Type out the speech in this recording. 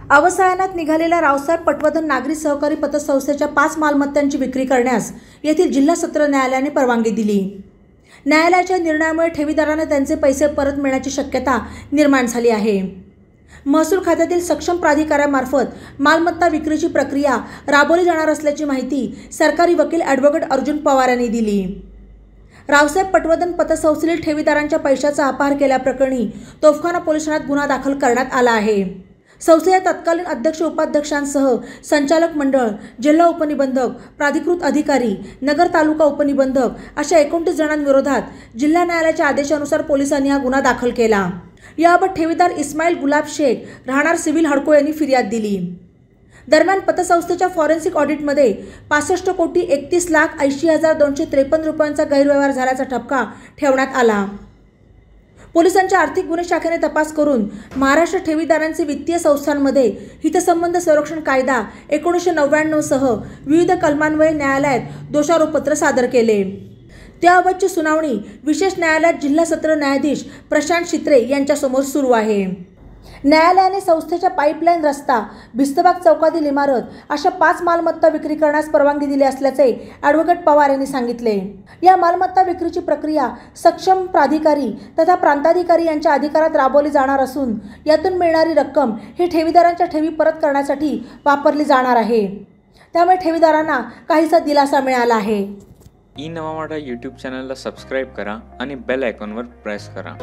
अवसायनात निघालेल्या रावसाहेब पटवर्धन नागरी सहकारी पतसंस्थेच्या 5 मालमत्तांची विक्री करण्यास येथील जिल्हा सत्र न्यायालयाने परवानगी दिली। न्यायालयाच्या निर्णयामुळे ठेवीदारांना त्यांचे पैसे परत मिळण्याची शक्यता निर्माण झाली आहे। महसूल खात्यातील सक्षम प्राधिकाऱ्यामार्फत मालमत्ता विक्रीची प्रक्रिया राबवली जाणार असल्याची माहिती सरकारी वकील ॲडव्होकेट अर्जुन पवार यांनी दिली। रावसाहेब पटवर्धन पतसंस्थेतील ठेवीदारांच्या पैशाचा अपहार केल्याप्रकरणी तोफखाना पोलीस ठाण्यात गुन्हा दाखल करण्यात आला आहे। संस्थेच्या तत्कालीन अध्यक्ष उपाध्यक्षांसह संचालक मंडळ, जिल्हा उपनिबंधक, प्राधिकृत अधिकारी, नगर तालुका उपनिबंधक अशा 29 जणांविरोधात जिल्हा न्यायालयाच्या आदेशानुसार पोलिसांनी हा गुन्हा दाखल केला। याबाबत ठेवीदार इस्माईल गुलाब शेख राहणार सिव्हिल हडको यांनी फिर्याद दिली। दरम्यान पतसंस्थेच्या फॉरेन्सिक ऑडिटमध्ये 65,31,80,253 रुपयांचा गैरव्यवहार झाल्याचा ठपका ठेवण्यात आला। पोलिसांच्या आर्थिक गुन्हे शाखेने तपास करून महाराष्ट्र ठेवीदारांचे वित्तीय संस्थांमध्ये हितसंबंध संरक्षण कायदा 1999 सह विविध कलमान्वये न्यायालयात दोषारोपपत्र सादर केले। त्याबाबतची सुनावणी विशेष न्यायालयात जिल्हा सत्र न्यायाधीश प्रशांत शित्रे यांच्यासमोर सुरू आहे। न्यायालयाने संस्थेच्या पाईपलाईन रस्ता, भिस्तबाग चौकातील इमारत अशा 5 मालमत्ता विक्री करण्यास परवानगी दिली असल्याचे ॲडव्होकेट पवार यांनी सांगितले। या मालमत्ता विक्रीची प्रक्रिया सक्षम प्राधिकारी तथा प्रांताधिकारी यांच्या अधिकारात राबवली जाणार असून यातून मिळणारी रक्कम ही ठेवीदारांच्या ठेवी परत करण्यासाठी वापरली जाणार आहे। त्यामुळे ठेवीदारांना काहीसा दिलासा मिळाला आहे। ई नवा मराठा यूट्यूब चॅनलला सबस्क्राईब करा आणि बेल आयकॉनवर प्रेस करा।